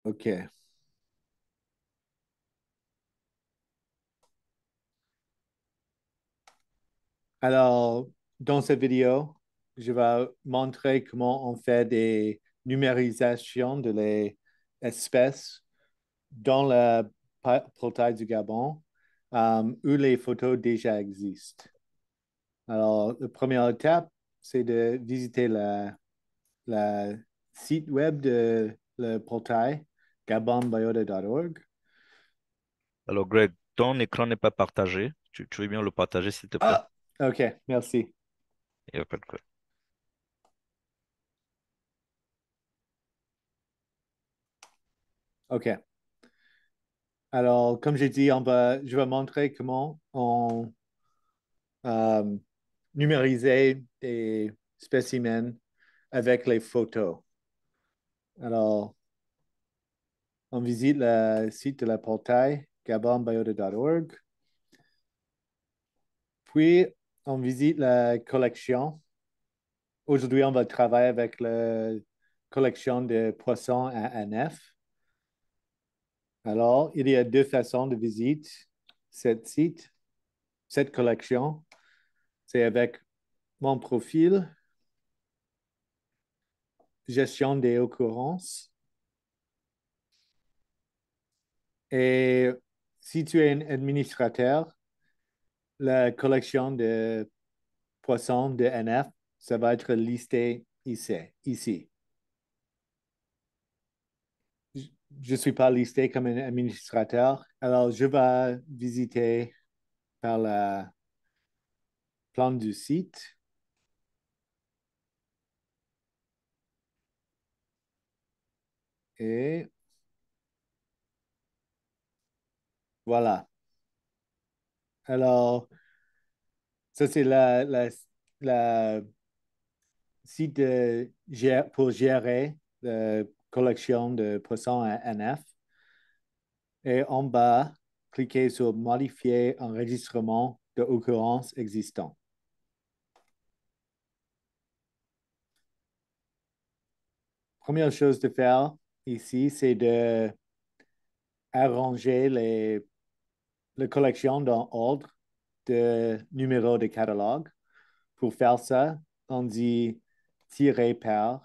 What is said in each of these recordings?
OK. Alors, dans cette vidéo, je vais montrer comment on fait des numérisations de les espèces dans le portail du Gabon, où les photos déjà existent. Alors, la première étape, c'est de visiter la site web de le portail gabonbiota.org. Alors, Greg, ton écran n'est pas partagé. Tu veux bien le partager, s'il te plaît? Ah, OK, merci. Il n'y a pas de quoi. OK. Alors, comme j'ai dit, je vais montrer comment on euh, numériser des spécimens avec les photos. Alors, on visite le site de la portail gabonbiota.org. Puis, on visite la collection. Aujourd'hui, on va travailler avec la collection de poissons à ANF. Alors, il y a deux façons de visiter cette site, cette collection. C'est avec mon profil, gestion des occurrences. Et si tu es un administrateur, la collection de poissons de NF, ça va être listé ici. Je ne suis pas listé comme un administrateur, alors je vais visiter par le plan du site et voilà. Alors, ça c'est la site pour gérer la collection de poissons à NF. Et en bas, cliquez sur Modifier enregistrement de occurrence existant. Première chose de faire ici, c'est de arranger les collections dans ordre de numéro de catalogue. Pour faire ça, on dit tirer par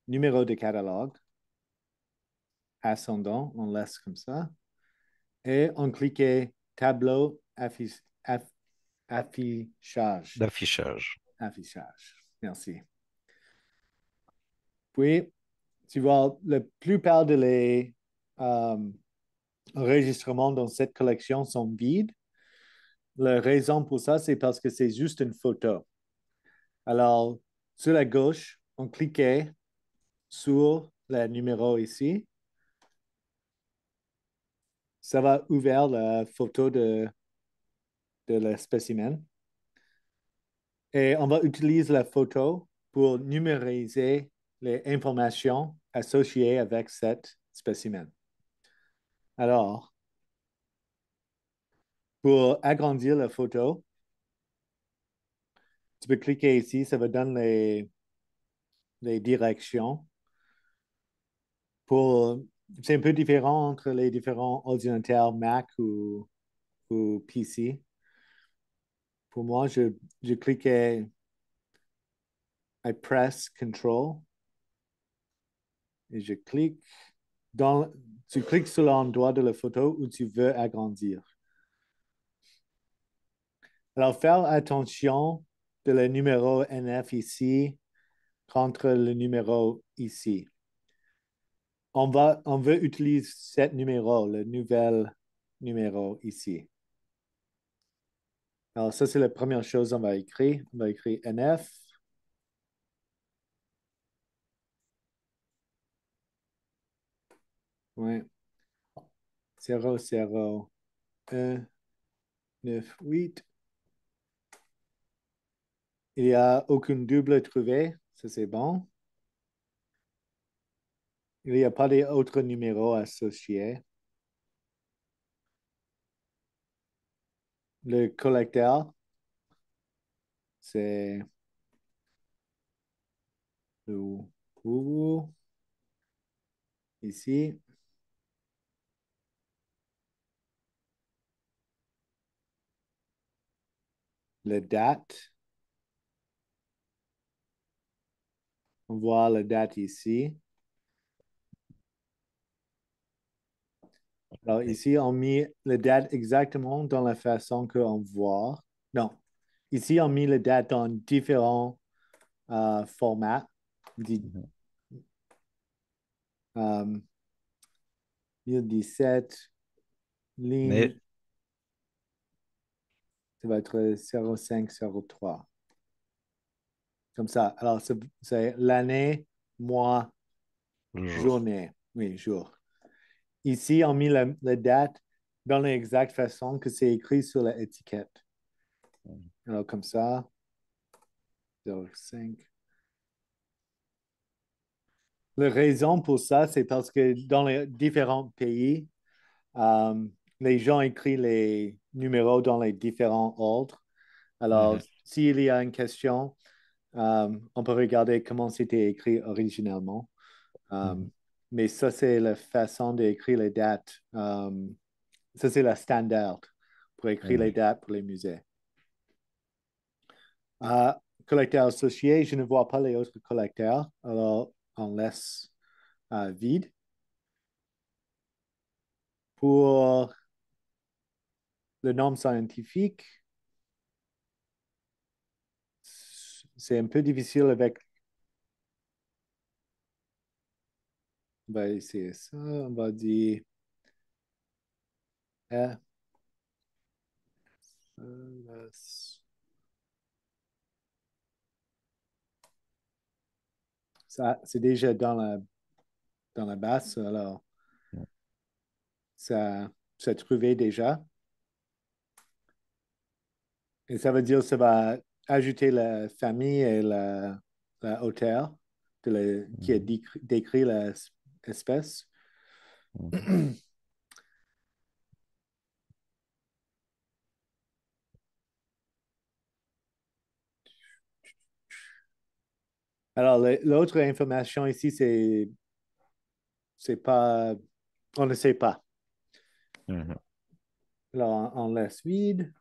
numéro de catalogue, ascendant, on laisse comme ça. Et on clique tableau affichage. D'affichage. Affichage. Merci. Puis, tu vois, la plupart de les euh, enregistrements dans cette collection sont vides. La raison pour ça, c'est parce que c'est juste une photo. Alors, sur la gauche, on cliquait sur le numéro ici. Ça va ouvrir la photo de le spécimen. Et on va utiliser la photo pour numériser les informations associées avec cet spécimen. Alors, pour agrandir la photo, tu peux cliquer ici, ça va donner les directions. Pour, c'est un peu différent entre les différents ordinateurs Mac ou PC. Pour moi, je cliquais, I press Control et je clique dans, tu cliques sur l'endroit de la photo où tu veux agrandir. Alors, faire attention de le numéro NF ici contre le numéro ici. On veut utiliser cet numéro, le nouvel numéro ici. Alors, ça, c'est la première chose qu'on va écrire. On va écrire NF. Ouais. 00198. Il n'y a aucune double trouvé. Ça, c'est bon. Il n'y a pas d'autres numéros associés. Le collecteur, c'est le ou. ici, la date. On voit la date ici. Alors ici, on a mis la date exactement dans la façon qu'on voit. Non, ici, on a mis la date dans différents formats. Mhm. Euh, 1017, ligne, Mais ça va être 0503. Comme ça. Alors, c'est l'année, mois, le jour. journée. Oui, jour. Ici, on a mis la date dans l'exacte façon que c'est écrit sur l'étiquette. Mhm. Alors, comme ça, 05. La raison pour ça, c'est parce que dans les différents pays, euh, les gens écrivent les numéros dans les différents ordres. Alors, Mhm. s'il y a une question, on peut regarder comment c'était écrit originellement. Euh, Mhm. mais ça, c'est la façon d'écrire les dates. Ça, c'est la standard pour écrire les Mhm. dates pour les musées. Euh, Collecteurs associés, je ne vois pas les autres collecteurs. Alors, on laisse vide. Pour le nom scientifique, c'est un peu difficile avec. On va essayer ça. On va dire euh, ça, c'est déjà dans la base. Alors, ça s'est trouvé déjà. Et ça veut dire que ça va ajouter la famille et l'auteur qui a Mhm. décrit l'espèce. Mhm. Alors, l'autre information ici, c'est pas, on ne sait pas. Mhm. Alors, on laisse vide.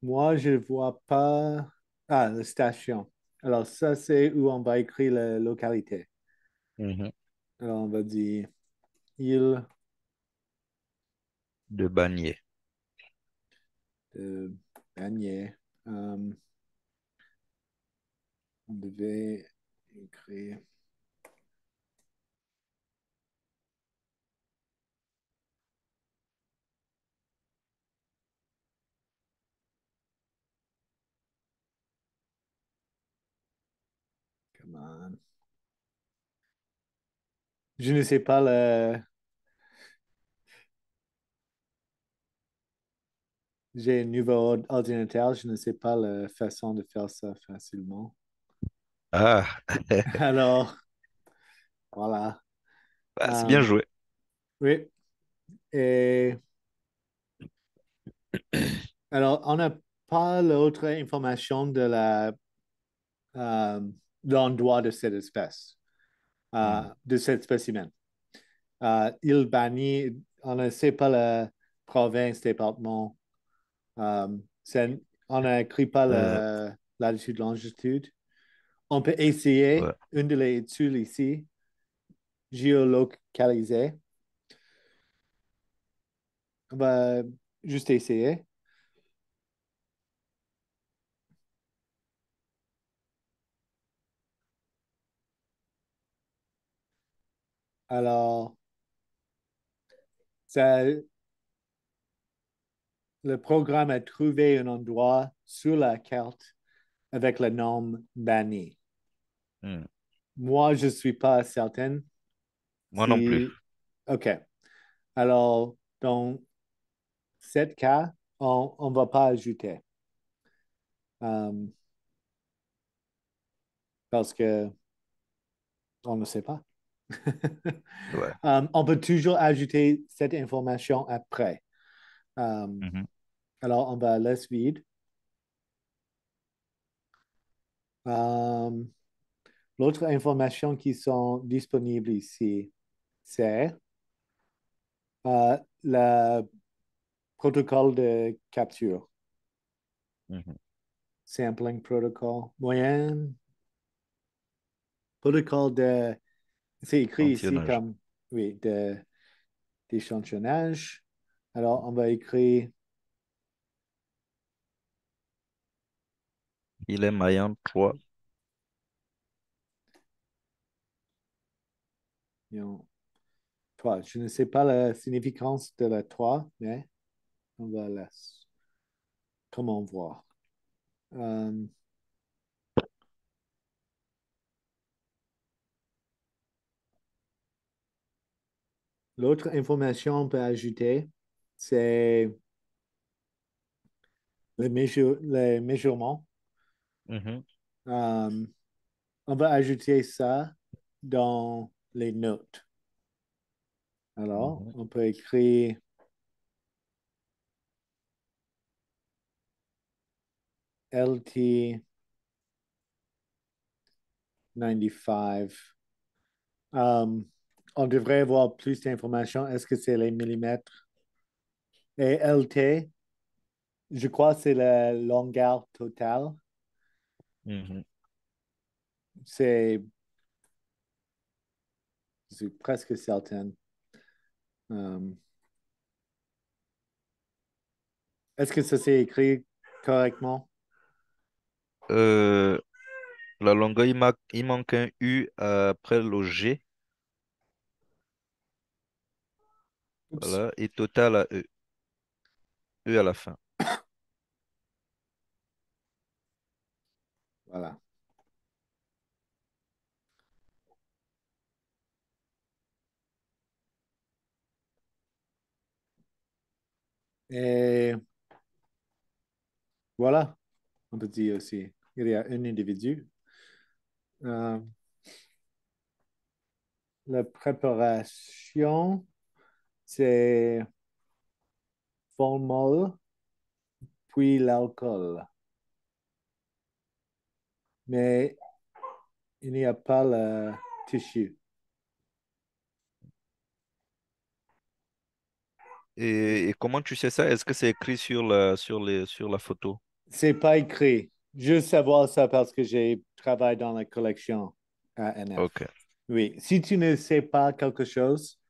Moi, je ne vois pas. Ah, la station. Alors, ça, c'est où on va écrire la localité. Mhm. Alors, on va dire île De Bagné. de Bagné. Euh, on devait écrire. Come on. Je ne sais pas le. J'ai un nouveau ordinateur, je ne sais pas la façon de faire ça facilement. Ah, Alors, voilà. bah, c'est bien Euh, joué. oui. Et alors, on n'a pas l'autre information euh, l'endroit de cette espèce, Mhm. de cet spécimen. Il bannit, on ne sait pas la province, département. Euh, on n'écrit pas Euh, la latitude, longitude. On peut essayer ouais. une de les études ici, géolocaliser. On va juste essayer. Alors, ça, le programme a trouvé un endroit sur la carte avec le nom banni. Mhm. Moi, je ne suis pas certain Moi non plus. si. OK. Alors, dans ce cas, on ne va pas ajouter euh, parce que on ne sait pas. Ouais. On peut toujours ajouter cette information après. Euh, Mhm. alors, on va à laisse vide. Euh, L'autre information qui sont disponibles ici, c'est le protocole de capture, Mhm. sampling protocol, moyenne, protocole de, c'est écrit ici Échantillonnage. comme, oui, d'échantillonnage. Alors, on va écrire, Il est maillant 3. non, 3. Je ne sais pas la significance de la 3, mais on va laisser. Comment voir? Euh, L'autre information qu'on peut ajouter, c'est les measurements. Mhm. Euh, on va ajouter ça dans les notes. Alors, Mhm. on peut écrire LT 95. Euh, on devrait avoir plus d'informations. Est-ce que c'est les millimètres? Et LT, je crois que c'est la longueur totale. Mhm. C'est c'est presque certain. Euh, Est-ce que ça s'est écrit correctement? Euh, la longueur, il manque un U après le G. Oups, Voilà, et total à E. E à la fin. voilà. Et voilà, on peut dire aussi, il y a un individu. Euh, la préparation, c'est formol, puis l'alcool. Mais il n'y a pas le tissu. Et comment tu sais ça? Est-ce que c'est écrit sur la photo? C'est pas écrit. Je savoir ça parce que j'ai travaillé dans la collection ANF. Ok. Oui, si tu ne sais pas quelque chose,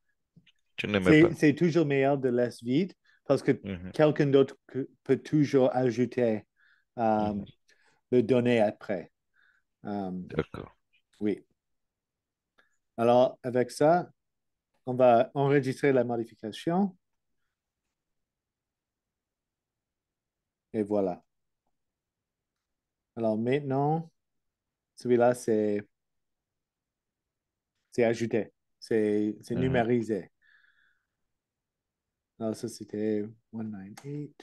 Tu n'aimais c'est pas. c'est toujours meilleur de laisser vide parce que Mhm. quelqu'un d'autre peut toujours ajouter euh, Mhm. le données après. Euh, D'accord. oui. Alors, avec ça, on va enregistrer la modification et voilà. Alors maintenant, celui-là, c'est ajouté, c'est Mhm. numérisé. Alors ça, c'était 198.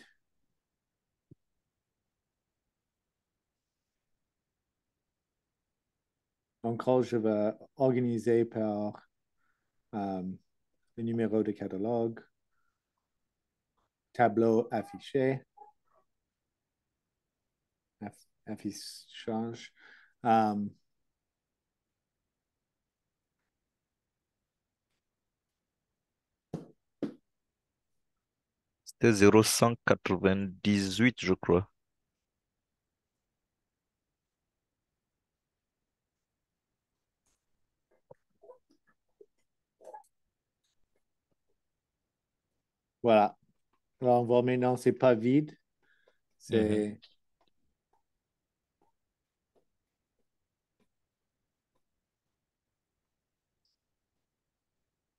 Encore, je vais organiser par euh, le numéro de catalogue, tableau affiché, affichage. Euh, C'était 0,198, je crois. voilà. Alors, on voit maintenant, c'est pas vide. Mhm. C'est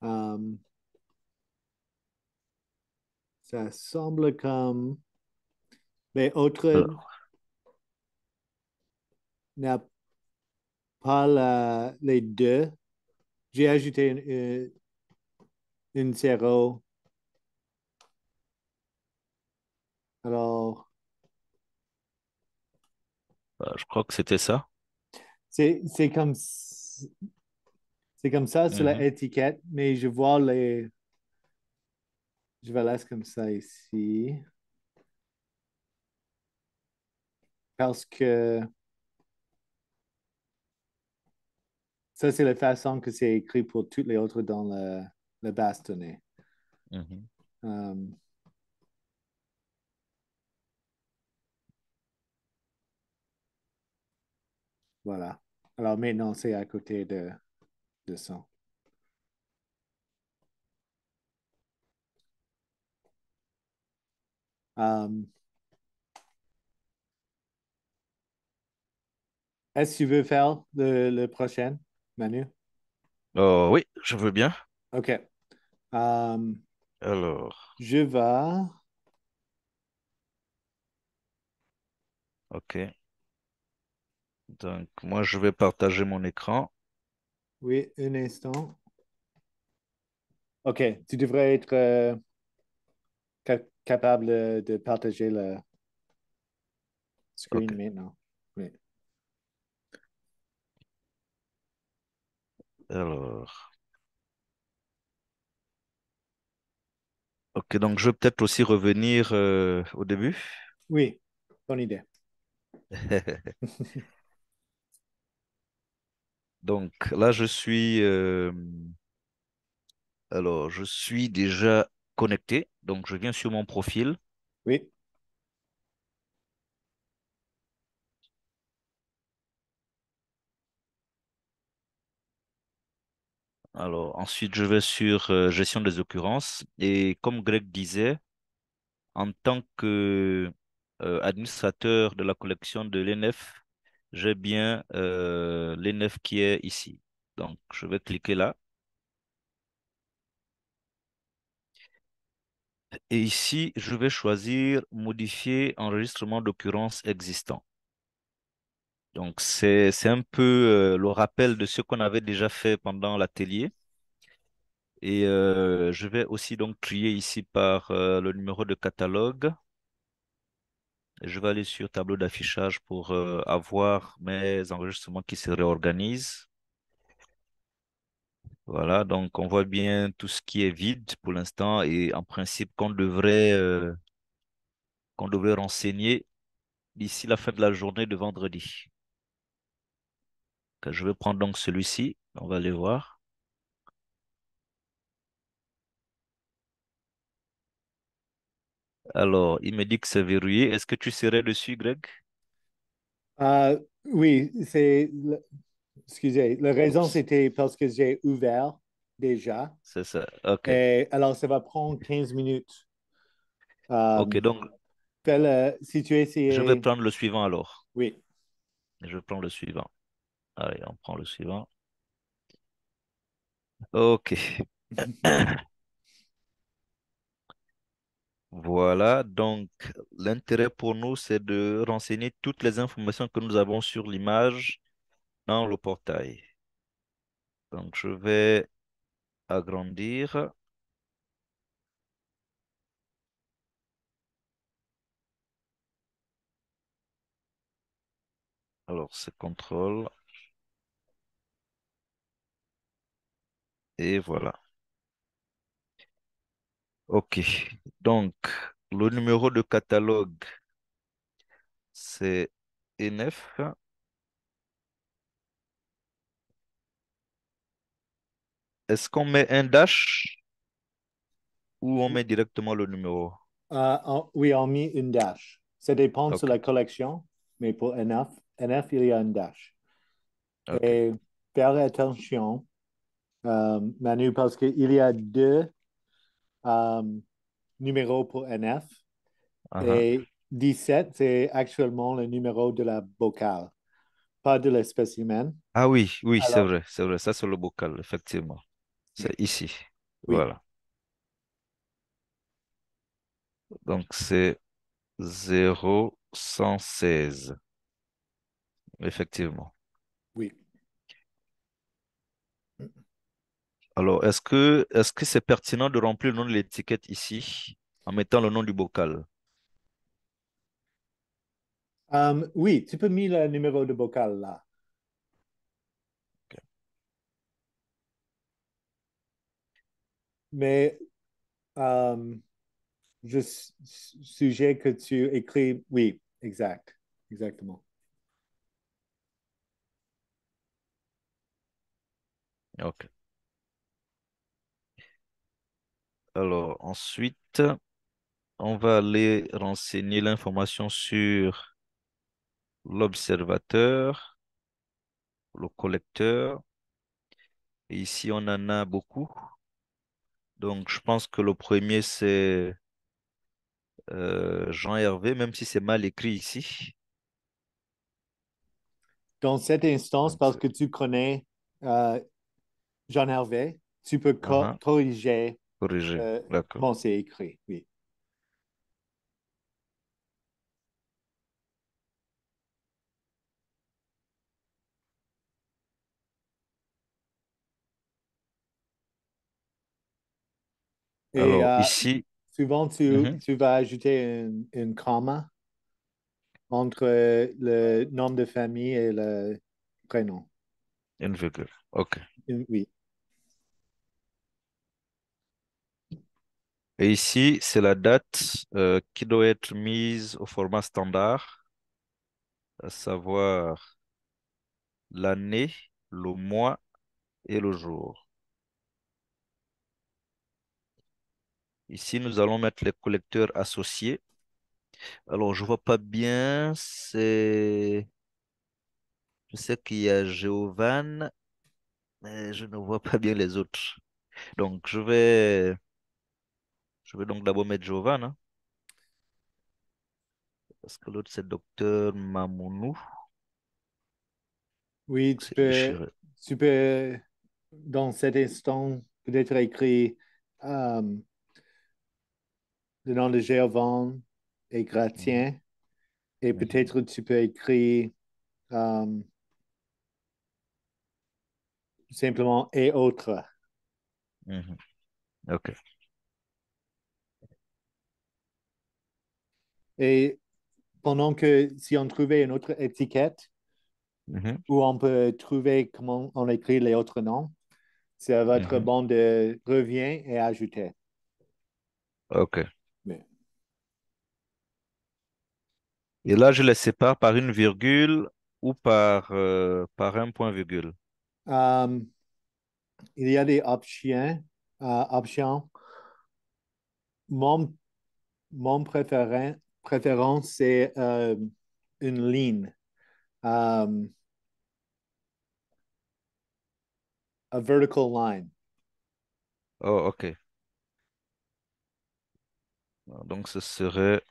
euh, ça semble comme les autres Euh, n'a pas les deux. J'ai ajouté une zéro. Alors, je crois que c'était ça. c'est comme c'est comme ça sur Mhm. l'étiquette, mais je vois Je vais laisser comme ça ici parce que ça, c'est la façon que c'est écrit pour toutes les autres dans le base de données. Mhm. Euh, voilà. Alors maintenant, c'est à côté de ça. Euh, Est-ce que tu veux faire le prochain, Manu? Oh, oui, je veux bien. OK. Euh, Alors, je vais. ok. Donc, moi, je vais partager mon écran. Oui, un instant. OK. Tu devrais être capable de partager le Ok. screen maintenant. Oui. Alors, ok. Donc, je vais peut-être aussi revenir au début. Oui, bonne idée. Donc, là, je suis déjà connecté. Donc, je viens sur mon profil. Oui. Alors, ensuite, je vais sur gestion des occurrences. Et comme Greg disait, en tant que administrateur de la collection de l'ENF, j'ai bien l'ENF qui est ici. Donc, je vais cliquer là. Et ici, je vais choisir modifier enregistrement d'occurrence existant. Donc, c'est un peu le rappel de ce qu'on avait déjà fait pendant l'atelier. Et je vais aussi donc trier ici par le numéro de catalogue. Je vais aller sur tableau d'affichage pour avoir mes enregistrements qui se réorganisent. Voilà, donc on voit bien tout ce qui est vide pour l'instant et en principe qu'on devrait renseigner d'ici la fin de la journée de vendredi. Je vais prendre donc celui-ci, on va aller voir. Alors, il me dit que c'est verrouillé. Est-ce que tu serais dessus, Greg? Oui, excusez, la raison Oups, c'était parce que j'ai ouvert déjà. c'est ça. OK. Et alors, ça va prendre 15 minutes. OK, Euh, donc Si tu je vais essayes, prendre le suivant alors. oui. Je prends le suivant. Allez, on prend le suivant. OK. Voilà, donc l'intérêt pour nous, c'est de renseigner toutes les informations que nous avons sur l'image dans le portail. Donc, je vais agrandir. Alors, c'est contrôle. Et voilà. OK. Donc, le numéro de catalogue, c'est E9. Est-ce qu'on met un dash ou on met directement le numéro? Oui, on met une dash. Ça dépend sur OK. la collection, mais pour NF, il y a une dash. OK. Et faire attention, Manu, parce qu'il y a deux euh, numéros pour NF Uh-huh. et 17, c'est actuellement le numéro de la vocale, pas de la spécimen. Ah oui, oui, c'est Alors, vrai, c'est vrai. Ça, c'est le bocal, effectivement. oui, C'est ici. oui, Voilà. Donc, c'est 0116. Effectivement. oui. Alors, est-ce que c'est pertinent de remplir le nom de l'étiquette ici en mettant le nom du bocal? Oui, tu peux mettre le numéro de bocal là. Ok. Mais sujet que tu écris. Oui, exact. Exactement. Ok. Alors, ensuite, on va aller renseigner l'information sur l'observateur, le collecteur. Et ici, on en a beaucoup. Donc, je pense que le premier, c'est Jean-Hervé, même si c'est mal écrit ici. Dans cette instance, Donc, parce c'est que tu connais euh, Jean Hervé, tu peux uh-huh, corriger corrigé. D'accord. comment c'est écrit. Oui. Et Alors, ici, souvent, mhm, tu vas ajouter une comma entre le nom de famille et le prénom. une virgule. OK. Oui. Et ici, c'est la date qui doit être mise au format standard, à savoir l'année, le mois et le jour. Ici, nous allons mettre les collecteurs associés. Alors, je vois pas bien, je sais qu'il y a Géovan, mais je ne vois pas bien les autres. Donc, je vais donc d'abord mettre Géovan, hein, parce que l'autre, c'est Docteur Mamounou. Oui, C'est déchiré. tu peux, dans cet instant, peut-être écrire euh, le nom de Géovan et Mhm, Gratien. Et mhm, peut-être tu peux écrire euh, simplement et autres. mhm. OK. Et pendant que si on trouvait une autre étiquette Mhm, où on peut trouver comment on écrit les autres noms, ça va être mhm. bon de revient et ajouter. OK. Mais, Et là, je les sépare par une virgule ou par un point-virgule. euh, il y a des options. Options. Mon, mon préférence, c'est une ligne, um, a vertical line. Oh, OK. Donc, ce serait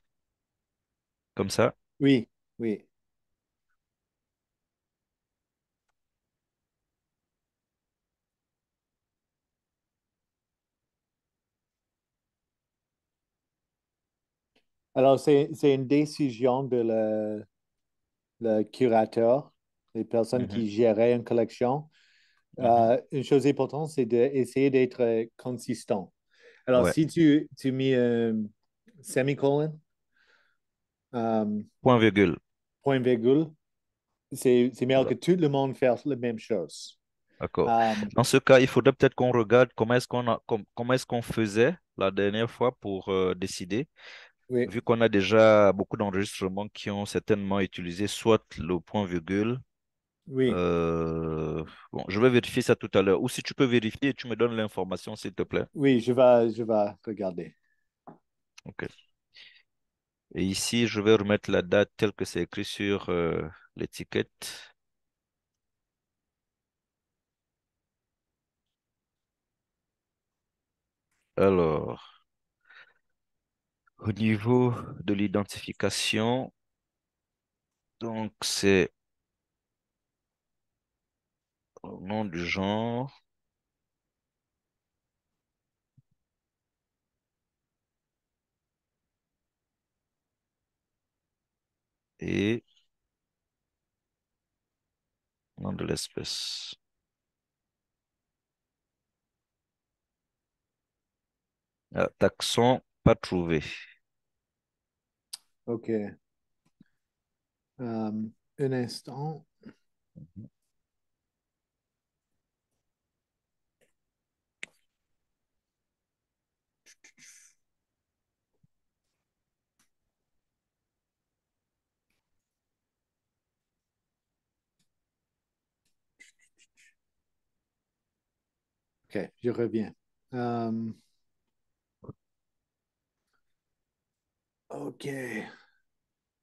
comme ça. Oui, oui. Alors, c'est une décision de le curateur, les personnes Mhm, qui géraient une collection. mhm. Une chose importante, c'est d'essayer d'être consistant. Alors, Ouais. si tu mets un semicolon, euh, Point-virgule. point virgule, c'est meilleur que Voilà. tout le monde fasse la même chose. D'accord. Euh, Dans ce cas, il faudrait peut-être qu'on regarde comment est-ce qu'on faisait la dernière fois pour décider, oui, vu qu'on a déjà beaucoup d'enregistrements qui ont certainement utilisé soit le point-virgule. oui, euh, Bon, je vais vérifier ça tout à l'heure. Ou si tu peux vérifier, tu me donnes l'information, s'il te plaît. oui, je vais regarder. OK. Et ici, je vais remettre la date telle que c'est écrit sur l'étiquette. Alors, au niveau de l'identification, donc c'est au nom du genre et nom de l'espèce. Ah, taxon pas trouvé. OK. Un instant. OK, je reviens. Euh, OK,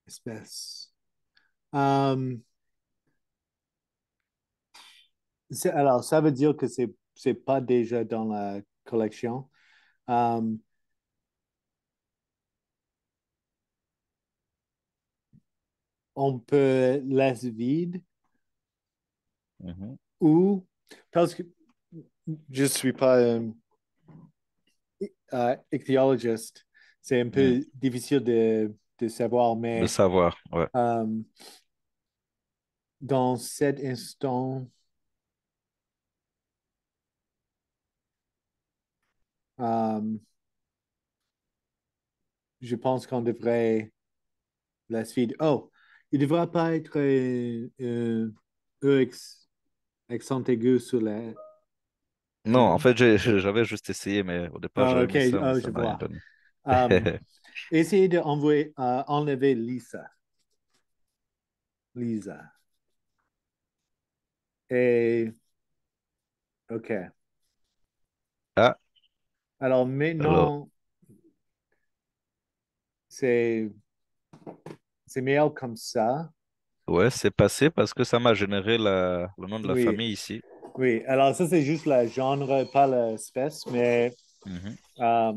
espèce. Euh, alors, ça veut dire que c'est pas déjà dans la collection. Euh, on peut laisser vide Mhm. ou parce que je suis pas ichthyologiste, c'est un Mm. peu difficile de savoir, De mais savoir, ouais. euh, dans cet instant, euh, je pense qu'on devrait laisser vide. Oh, il ne devrait pas être accent aigu sur la Non, en N. fait, j'avais juste essayé, mais au départ, Ah, j'avais OK, mis ça, mais oh, ça je n'a rien vois. donné. Euh, essayez d'enlever enlever Lisa. Lisa. Et OK. Ah, Alors alors, maintenant, c'est c'est meilleur comme ça. ouais, c'est passé parce que ça m'a généré le nom de la Oui, famille ici. oui. Alors ça, c'est juste le genre, pas l'espèce, mais Mhm. euh,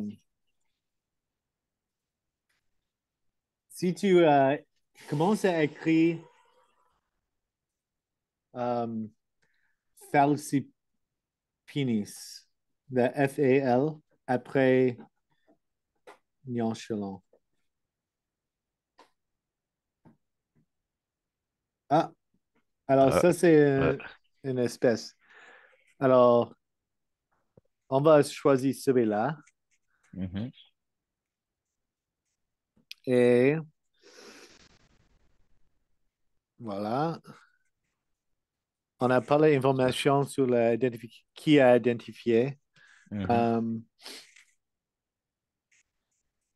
si tu commences à écrire euh, falcipinis, le F-A-L, après Nyanchelon. Ah, alors Ah, ça, c'est ouais. une espèce. Alors, on va choisir celui-là. Mhm. Et voilà. On a pas l'information sur qui a identifié. Mhm. Euh,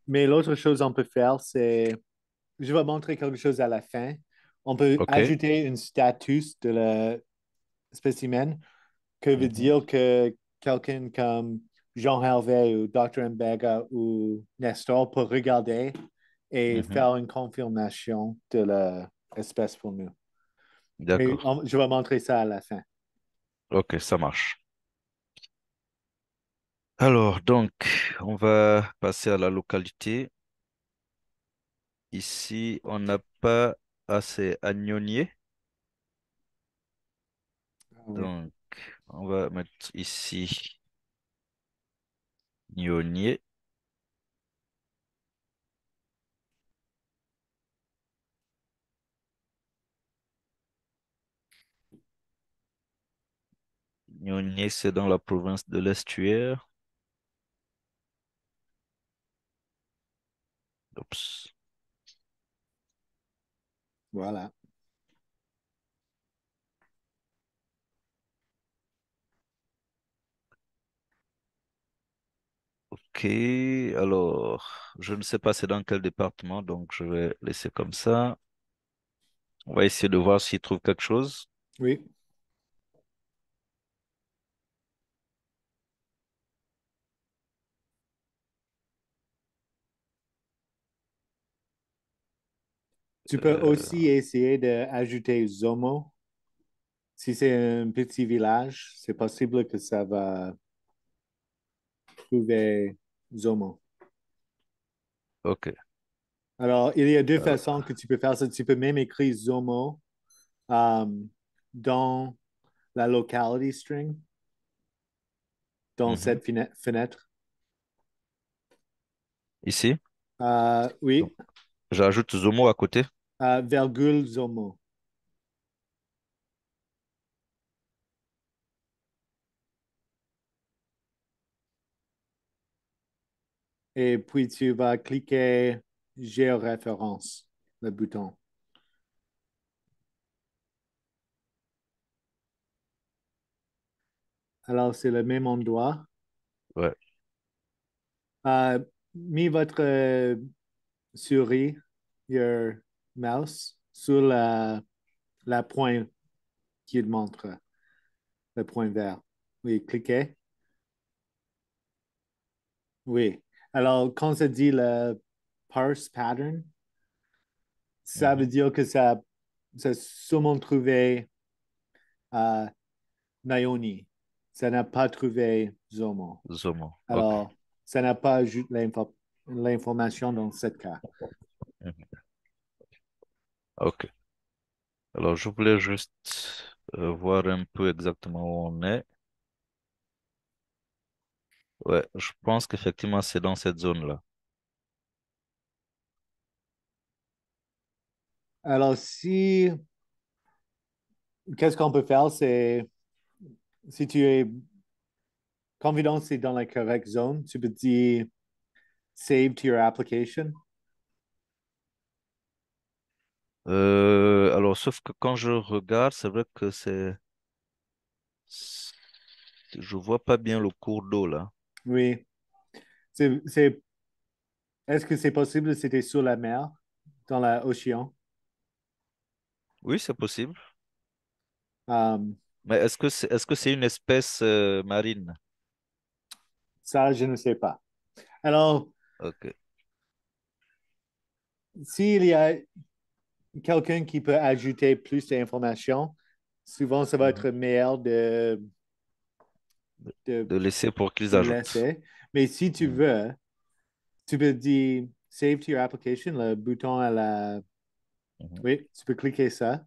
mais l'autre chose qu'on peut faire, c'est, je vais montrer quelque chose à la fin. On peut OK. ajouter une status de le spécimen que veut Mhm. dire que quelqu'un comme Jean Hervé ou Dr. Mbega ou Nestor peut regarder et Mhm. faire une confirmation de l'espèce pour nous. Mais D'accord. je vais montrer ça à la fin. OK, ça marche. Alors, donc, on va passer à la localité. Ici, on n'a pas assez agnonnier. Ah oui. Donc, on va mettre ici gnonier. Gnonier, c'est dans la province de l'Estuaire. Oups. Voilà. Ok, alors, je ne sais pas c'est dans quel département, donc je vais laisser comme ça. On va essayer de voir s'il trouve quelque chose. Oui. Tu peux Euh, aussi essayer d'ajouter Zomo. Si c'est un petit village, c'est possible que ça va trouver Zomo. ok. Alors, il y a deux Alors, façons que tu peux faire ça. Tu peux même écrire Zomo euh, dans la locality string, dans mhm. cette fenêtre. Ici, Oui, donc, j'ajoute Zomo à côté. virgule Zomo. Et puis, tu vas cliquer géoréférence, le bouton. Alors, c'est le même endroit. Ouais. Euh, mis votre souris, your mouse, sur la pointe qui montre, le point vert. Oui, cliquez. Oui. Alors, quand ça dit le parse pattern, ça veut Mhm. dire que ça a sûrement trouvé Naoni. Ça n'a pas trouvé Zomo. Zomo. OK. Alors, ça n'a pas ajouté l'information dans ce cas. Mhm. OK. Alors, je voulais juste voir un peu exactement où on est. Ouais, je pense qu'effectivement, c'est dans cette zone-là. Alors, qu'est-ce qu'on peut faire, c'est, si tu es confident que c'est dans la correcte zone, tu peux dire save to your application. Alors, sauf que quand je regarde, c'est vrai que je vois pas bien le cours d'eau là. Oui. Est-ce que c'est possible? C'était sur la mer, dans l'océan. Oui, c'est possible. Um, Mais est-ce que c'est une espèce marine? Ça, je ne sais pas. Alors, Ok. s'il y a quelqu'un qui peut ajouter plus d'informations, souvent, ça va Mhm. être meilleur de De laisser pour qu'ils ajoutent. laisser. Mais si tu Mhm. veux, tu peux dire Save to your application, le bouton à la... Mhm. Oui, tu peux cliquer ça.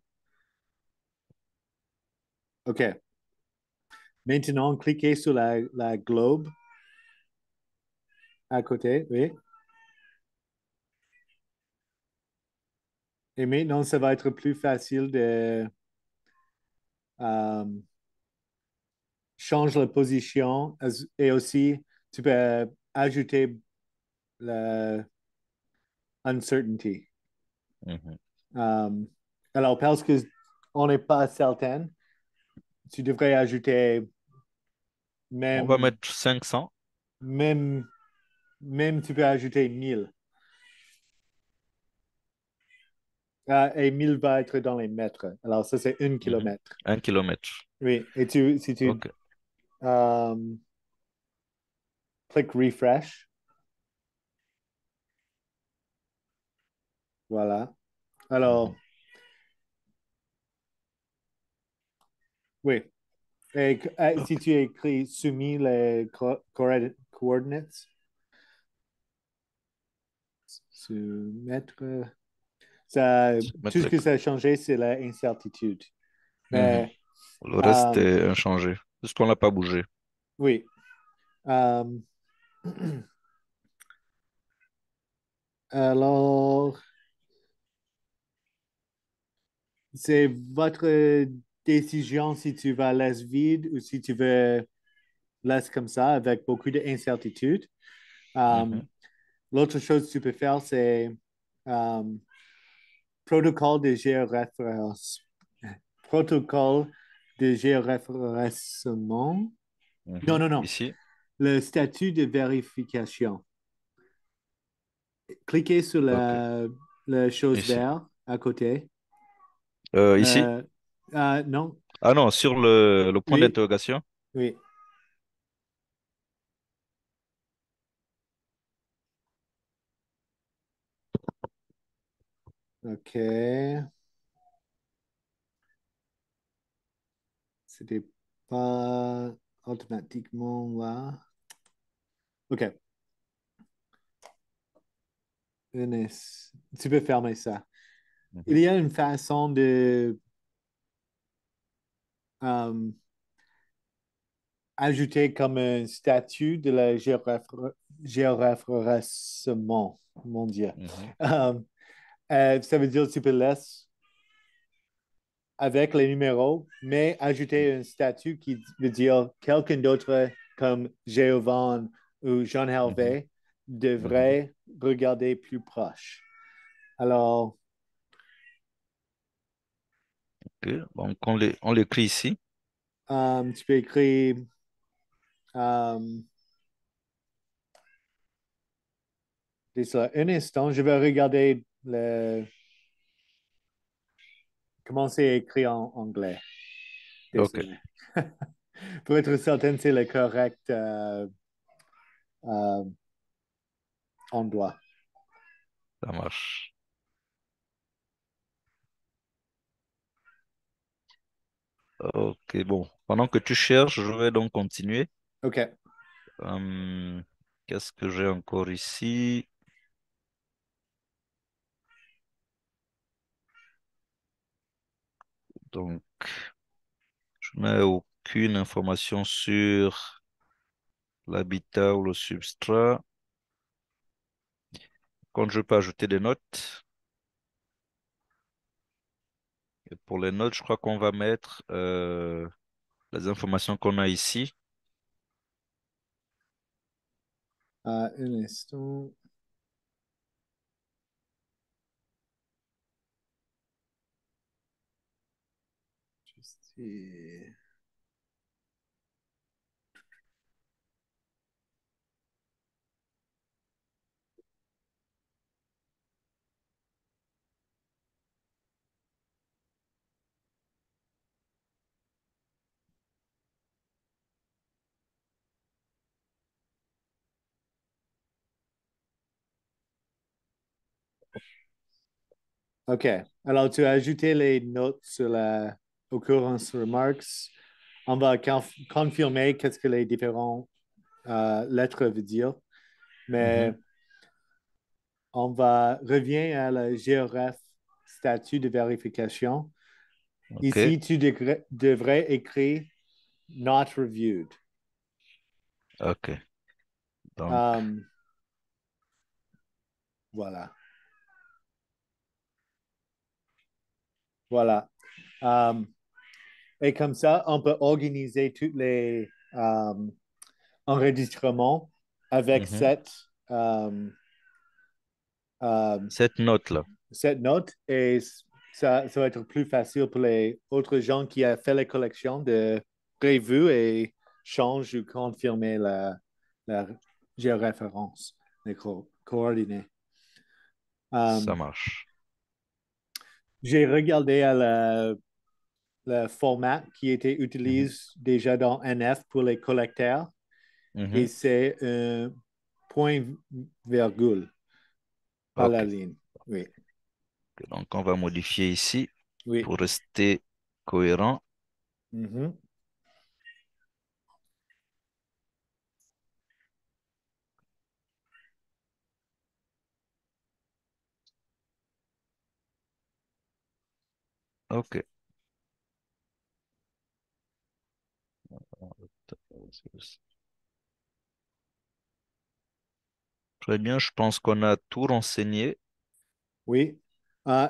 OK. Maintenant, cliquez sur la globe à côté. Oui. Et maintenant, ça va être plus facile de euh, changer la position et aussi, tu peux ajouter la uncertainty. Mhm. Euh, alors, parce que on n'est pas certain, tu devrais ajouter On va même, mettre 500. même, même tu peux ajouter 1000. Et 1000 va être dans les mètres. Alors, ça, c'est 1 kilomètre. 1 kilomètre. Oui. Et si tu Ok. euh, cliques refresh, voilà. Alors, Mhm. oui. Et si Ok. tu écris soumis les coordinates, soumettre, ça, tout Mettre ce les- que ça a changé, c'est l'incertitude. Mhm. Mais Le reste euh, est inchangé. Juste qu'on l'a pas bougé. oui. Euh, alors, c'est votre décision si tu vas laisser vide ou si tu veux laisser comme ça avec beaucoup d'incertitude. Euh, Mhm. L'autre chose que tu peux faire, c'est euh, protocole de géoréférence. Protocole de géoréférencement. Non, Mhm. non, non. Ici. Le statut de vérification. Cliquez sur Ok. la chose Ici. verte à côté. Ici. Euh, non, Ah non, sur le point oui, d'interrogation. oui. OK. C'était pas automatiquement là. OK. Eunice, tu peux fermer ça. Il Mhm. y a une façon de euh, ajouter comme un statut de la géoréférencement. Mon Dieu. Mhm. Euh, Ça veut dire que tu peux laisser avec les numéros, mais ajouter un statut qui veut dire quelqu'un d'autre comme Giovanni ou Jean Mhm. Hervé Mhm. devrait regarder plus proche. Alors, Ok. Donc, on l'écrit ici. tu peux écrire euh, désolé, un instant, je vais regarder comment c'est écrit en anglais. Ok. Désolé. Pour être certain, c'est le correct. on doit. Ça marche. Ok, bon. Pendant que tu cherches, je vais donc continuer. OK. Hum, qu'est-ce que j'ai encore ici? Donc, je n'ai aucune information sur l'habitat ou le substrat. Quand je peux ajouter des notes. Et pour les notes, je crois qu'on va mettre les informations qu'on a ici. Un instant. Juste ici. OK. Alors, tu as ajouté les notes sur la occurrence remarks. On va confirmer qu'est-ce que les différentes lettres veulent dire. Mais Mhm. on va revient à la GRF statut de vérification. OK, Ici, tu devrais écrire not reviewed. OK. Donc, Um, voilà. Voilà. Um, et comme ça, on peut organiser tous les enregistrements avec mhm. um, Cette note-là. cette note et ça va être plus facile pour les autres gens qui ont fait les collections de prévu et changer ou confirmer la géoréférence, les coordonnées. Ça Um, marche. j'ai regardé à le format qui était Mhm. utilisé déjà dans NF pour les collecteurs et Mhm. c'est un point virgule, pas la OK. ligne. Oui, Donc, on va modifier ici oui. pour rester cohérent. Mhm. OK. Très bien, je pense qu'on a tout renseigné. Oui.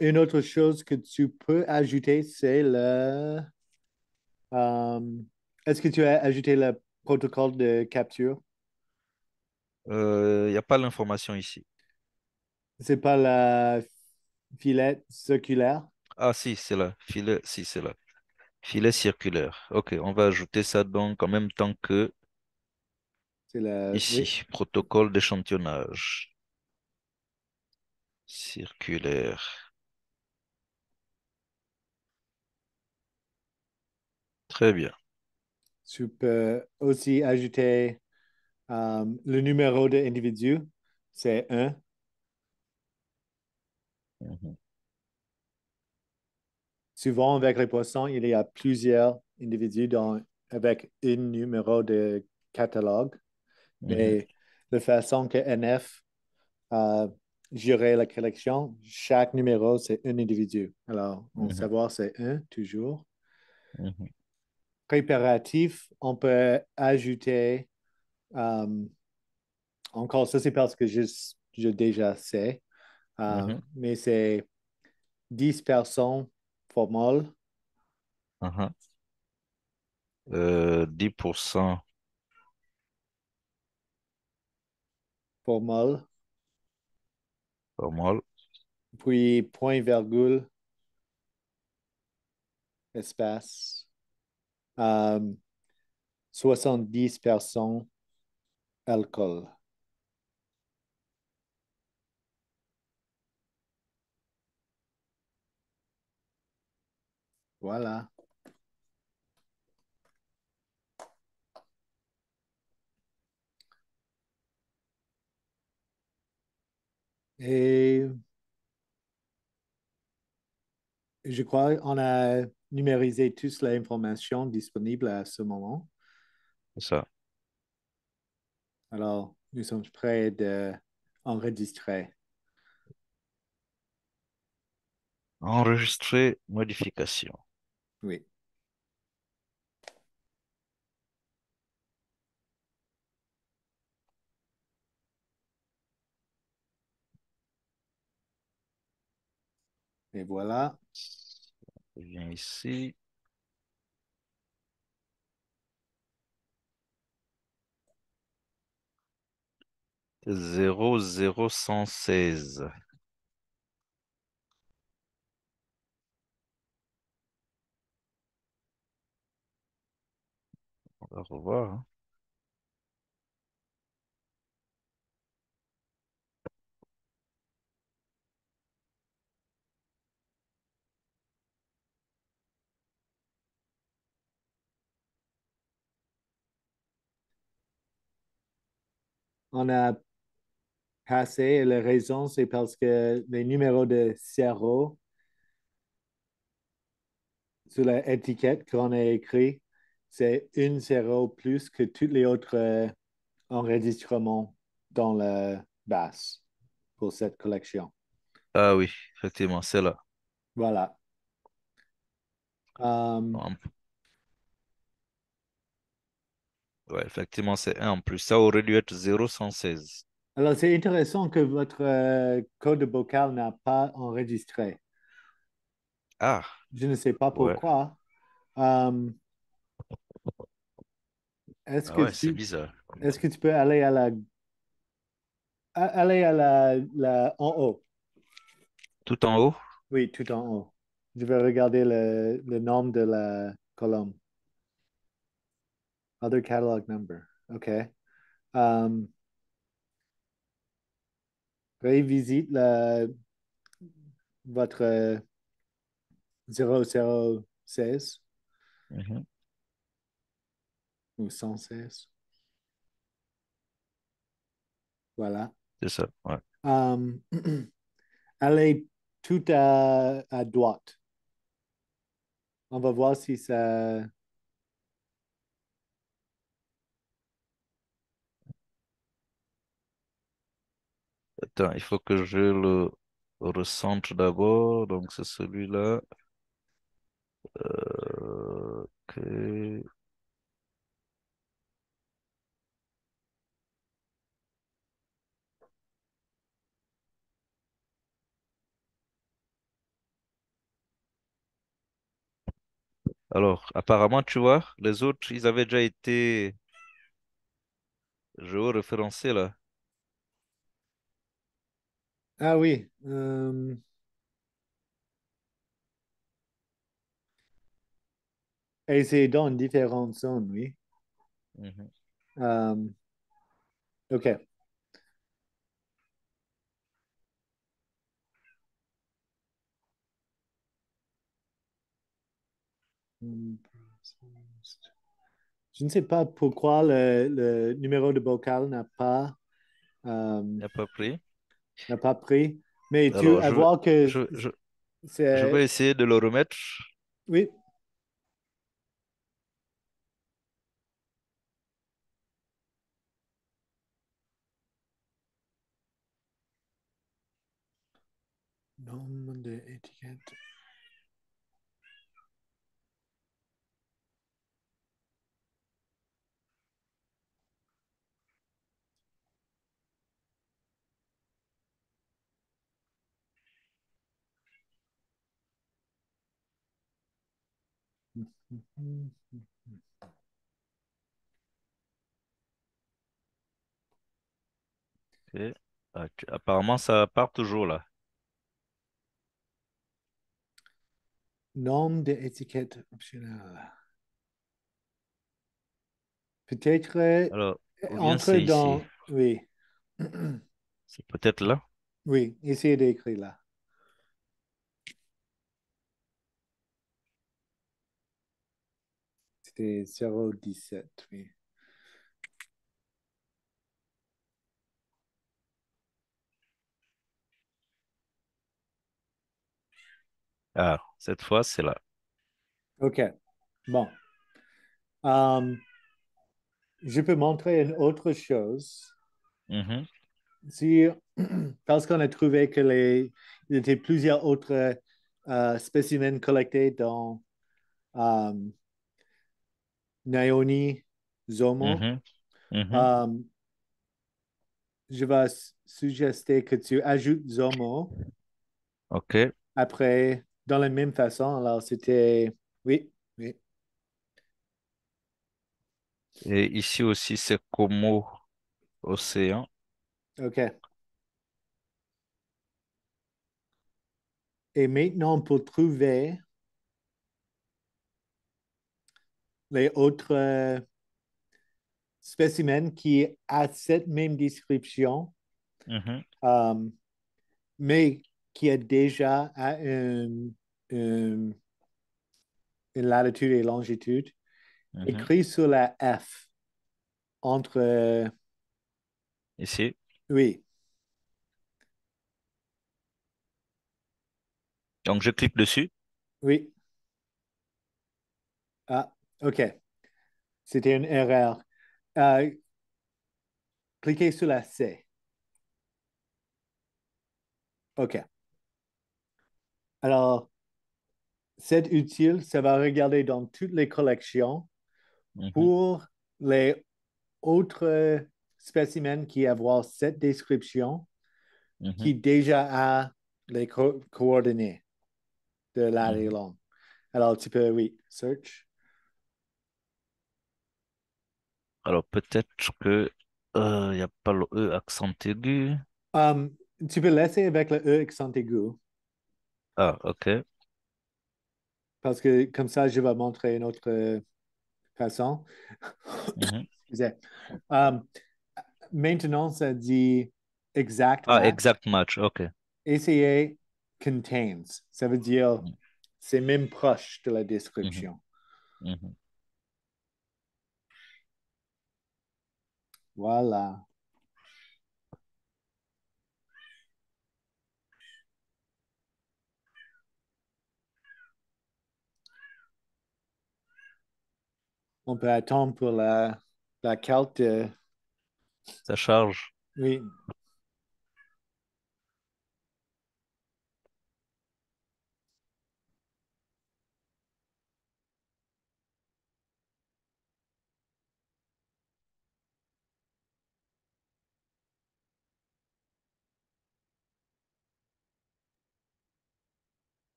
Une autre chose que tu peux ajouter, c'est euh, est-ce que tu as ajouté le protocole de capture? Il n'y a pas l'information ici. C'est pas la filet circulaire? Ah, si, c'est là. Filet, si, c'est là. Filet circulaire. OK, on va ajouter ça donc en même temps que C'est la. Oui. ici. Protocole d'échantillonnage circulaire. Très bien. Tu peux aussi ajouter le numéro de individu, c'est un. Mhm. Souvent, avec les poissons, il y a plusieurs individus avec un numéro de catalogue, Mhm. mais de façon que NF gérer la collection, chaque numéro, c'est un individu. Alors, en Mhm. savoir, c'est un toujours. Mhm. Préparatif, on peut ajouter, euh, encore ça, c'est parce que je déjà sais, Mhm. mais c'est 10 personnes formales, Mhm. 10% formales, formol. puis point virgule, espace, euh, 70 personnes, alcool. Voilà. Et je crois qu'on a numérisé toute l'information disponible à ce moment. C'est ça. Alors, nous sommes prêts d'enregistrer. Enregistrer, modification. Oui. Et voilà. Je viens ici. 00116. On va revoir, hein. On a passé et la raison, c'est parce que les numéros de zéro sur l'étiquette qu'on a écrit, c'est une zéro plus que tous les autres enregistrements dans la base pour cette collection. Ah oui, effectivement, c'est là. Voilà. Euh, En- Ouais, effectivement, c'est un en plus. Ça aurait dû être 016. alors, c'est intéressant que votre code vocal n'a pas enregistré. Ah, Je ne sais pas ouais. pourquoi. Euh, est-ce Ah que ouais, c'est tu, bizarre. est-ce que tu peux aller aller à la en haut? Tout en haut? Oui, tout en haut. Je vais regarder le nom de la colonne. Other catalog number. OK. Um, révisite votre 0016 Mhm. ou 116. Voilà. C'est ça, ouais. Um, allez tout à droite. On va voir si ça. Attends, il faut que je le recentre d'abord. Donc, c'est celui-là. Ok. Alors, apparemment, tu vois, les autres, ils avaient déjà été géoréférencés là. Ah oui. Et c'est dans différentes zones, oui. Mhm. Um, OK. Je ne sais pas pourquoi le numéro de bocal euh, Il a pas pris. n'a pas pris, mais tu Alors, vas voir que je, je, je vais c'est. essayer de le remettre. Oui, nom de étiquette. Ok. Apparemment, ça part toujours là. Nom de étiquette optionnel. Peut-être Alors, ou bien entre c'est ici. dans. Oui. C'est peut-être là. Oui, essayez d'écrire là. C'était 017, oui. Ah, cette fois, c'est là. OK. Bon. Euh, je peux montrer une autre chose. Mhm, Si, parce qu'on a trouvé il y avait plusieurs autres spécimens collectés dans euh, Naoni Zomo, mhm, mhm. euh, je vais suggérer que tu ajoutes Zomo OK. après dans la même façon. Alors, c'était... Oui, oui, Et ici aussi, c'est Como Océan. OK. Et maintenant, pour trouver les autres spécimens qui a cette même description, Mhm, euh, mais qui est déjà à une latitude et longitude, mhm. écrit sur la F entre... Ici. oui, Donc, je clique dessus. oui. Ah, OK. C'était une erreur. Euh, cliquez sur la C. OK. Alors, c'est utile. Ça va regarder dans toutes les collections Mhm, pour les autres spécimens qui avoir cette description, mhm, qui déjà a les coordonnées de l'arrêt mhm. long. Alors, tu peux, oui, search. Alors, peut-être que il n'y a pas le E accent aigu. Um, tu peux laisser avec le E accent aigu, Ah, OK. parce que comme ça, je vais montrer une autre façon. Mhm. Excusez. Um, maintenant, ça dit exact Ah, match. exact match. OK. Essayer contains. Ça veut dire Mhm, c'est même proche de la mhm, description. mhm. Voilà. On peut attendre pour la carte. Ça charge. Oui.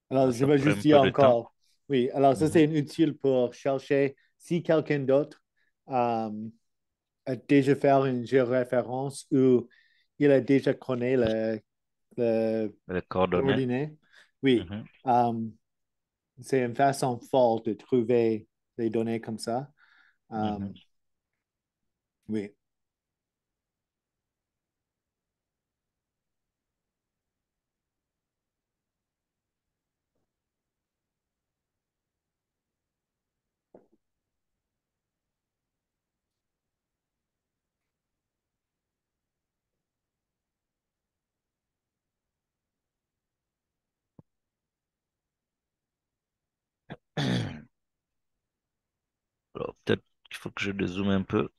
Alors, Ah, je ça vais prend juste un peu dire de temps. encore. Oui, alors ça, Mhm, c'est utile pour chercher si quelqu'un d'autre euh, a déjà fait une géoréférence ou il a déjà connu le Les coordonnées. coordonnées. Oui, Mhm, euh, c'est une façon forte de trouver des données comme ça. Euh, mhm. oui, Alors, peut-être qu'il faut que je dézoome un peu.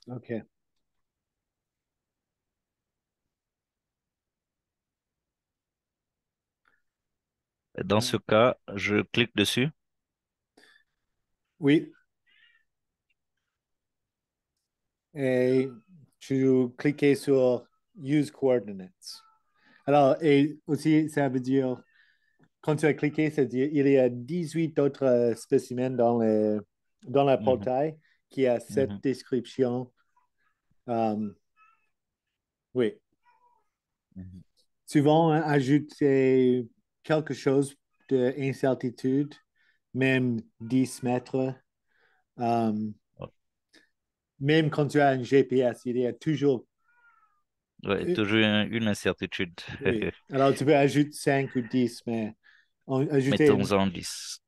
OK. Dans ce cas, je clique dessus. Oui, et tu cliques sur Use Coordinates. Alors, et aussi, ça veut dire, quand tu as cliqué, ça veut dire il y a 18 autres spécimens dans le Mhm, portail qui a cette mhm. description Euh, oui. Mhm. Souvent, hein, ajouter quelque chose d'incertitude, même 10 mètres. Euh, Oh, Même quand tu as un GPS, il y a toujours. ouais, toujours une incertitude. Oui. Alors, tu peux ajouter 5 ou 10, mais ajouter. Mettons-en 10.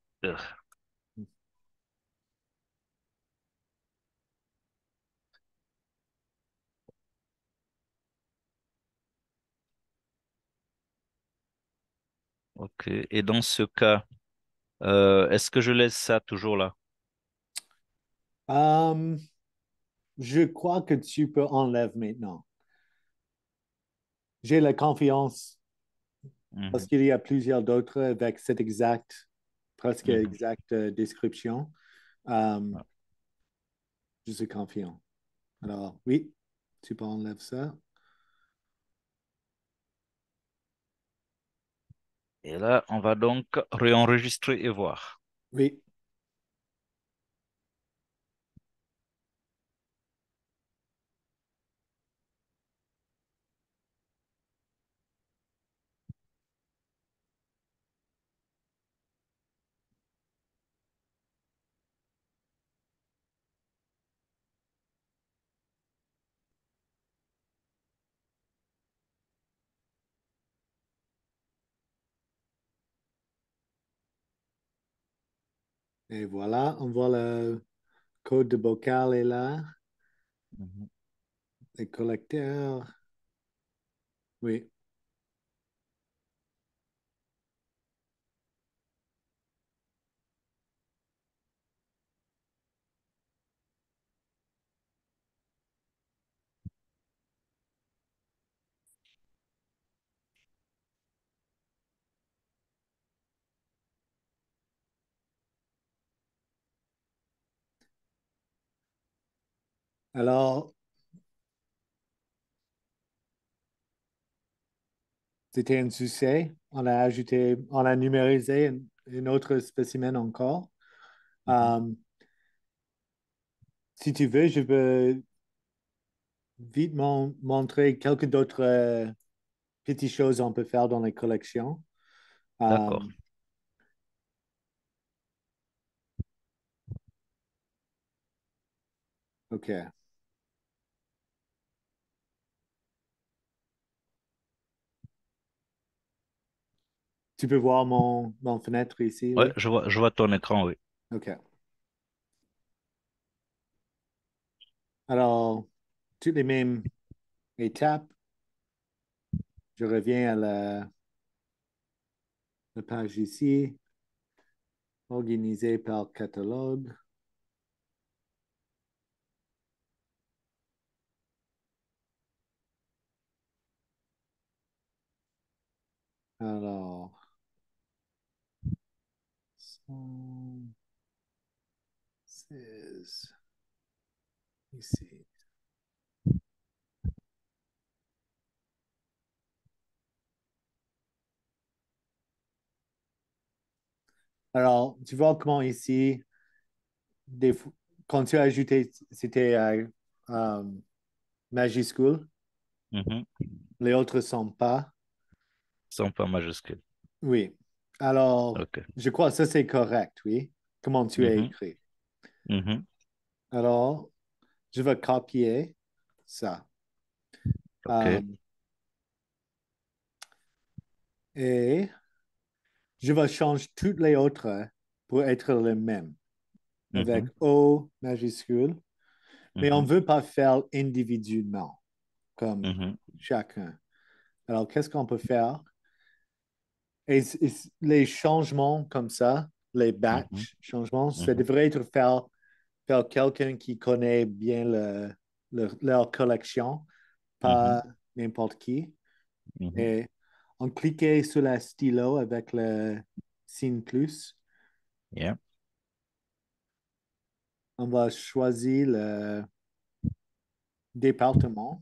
OK. Et dans ce cas, est-ce que je laisse ça toujours là? Euh, je crois que tu peux enlever maintenant. J'ai la confiance parce Mhm. qu'il y a plusieurs d'autres avec cette exacte, presque Mhm. exacte description. Euh, Ouais. je suis confiant. Alors, oui, tu peux enlever ça. Et là, on va donc réenregistrer et voir. Oui. Et voilà, on voit le code de bocal est là, Mhm. les collecteurs. Oui. Alors, c'était un succès. On a ajouté, on a numérisé un autre spécimen encore. Mhm. Euh, si tu veux, je peux vite montrer quelques d'autres petites choses qu'on peut faire dans les collections. Euh, D'accord. OK. Tu peux voir mon fenêtre ici, Ouais, oui? je vois ton écran, oui. OK. Alors, toutes les mêmes étapes. Je reviens à la page ici, organisée par catalogue. Alors, 116 ici. Alors, tu vois comment ici, quand tu as ajouté, c'était euh, majuscule, Mhm. les autres ne sont pas. Sans pas majuscule. Oui. Alors, OK. je crois que ça, c'est correct, oui. Comment tu as Mhm. écrit. Mhm. Alors, je vais copier ça. Euh, OK. et je vais changer toutes les autres pour être les mêmes, avec Mhm. O majuscule. Mais on ne Mhm. veut pas faire individuellement, comme Mhm. chacun. Alors, qu'est-ce qu'on peut faire? Et les changements comme ça, les Mhm. batch changements, ça Mhm. devrait être faire quelqu'un qui connaît bien leur collection, Mhm. pas n'importe qui. Mhm. Et on cliquait sur la stylo avec le signe plus. Yeah. On va choisir le département.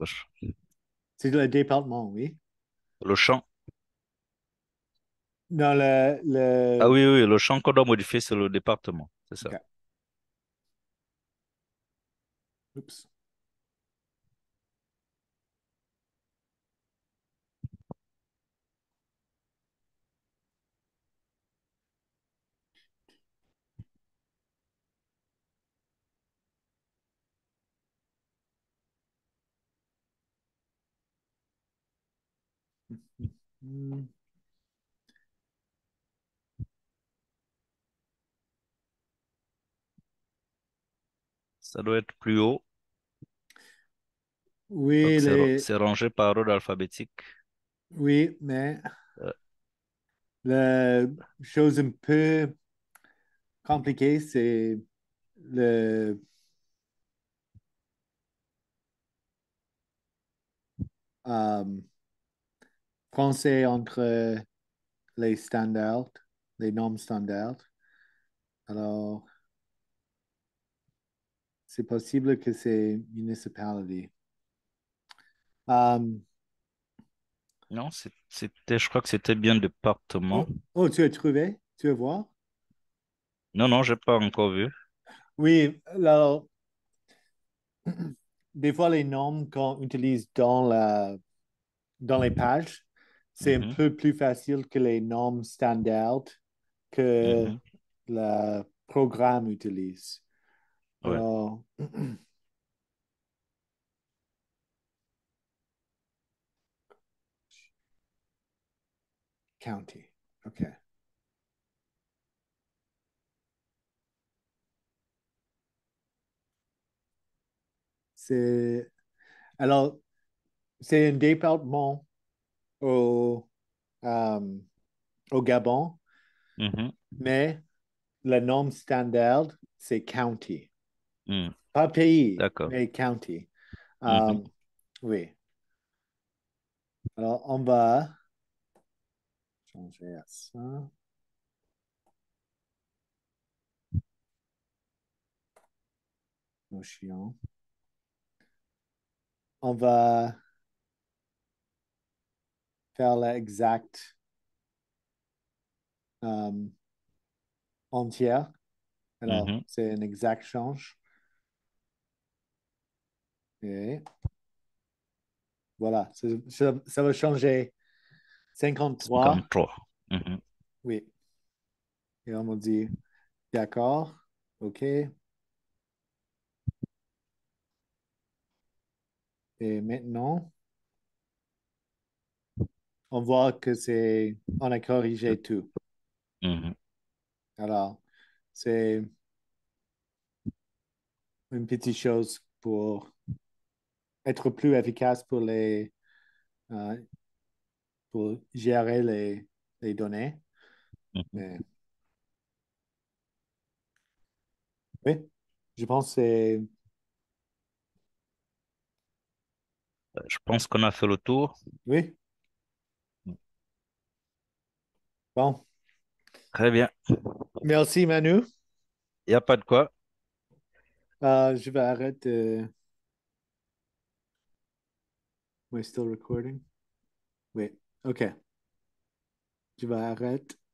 C'est le département, oui. Le champ. Non, Ah oui, oui, le champ qu'on doit modifier, c'est le département. C'est ça. OK. Oups. Hmm. Ça doit être plus haut. Oui, Donc, c'est rangé par ordre alphabétique. oui, mais Euh, la chose un peu compliquée, c'est le euh, français entre les standards, les normes standards. Alors, c'est possible que c'est municipality. Euh, non, je crois que c'était bien département. oh, oh, tu as trouvé? Tu veux voir? Non, non, j'ai pas encore vu. Oui, alors, des fois, les normes qu'on utilise dans les pages, c'est un Mhm, peu plus facile que les normes standards que mhm, le programme utilise. ouais. Alors, county. OK. C'est, alors, c'est un département au, euh, au Gabon, Mhm, mais la norme standard, c'est county. mhm, Pas pays, d'accord. mais county. Mhm, Euh, oui. Alors, on va changer à ça. Notion. On va faire l'exact euh, entière. Alors, mhm. c'est un exact change. Et voilà, ça va changer 53. 53. Mhm. Oui. Et on me dit, d'accord, OK. Et maintenant, on voit que on a corrigé tout. Mhm. Alors, c'est une petite chose pour être plus efficace euh, pour gérer les données. Mhm. Mais oui, je pense que c'est... Je pense qu'on a fait le tour. Oui, bon. Très bien. Merci, Manu. Il n'y a pas de quoi. Je vais arrêter. We're still recording? Oui, OK. Je vais arrêter.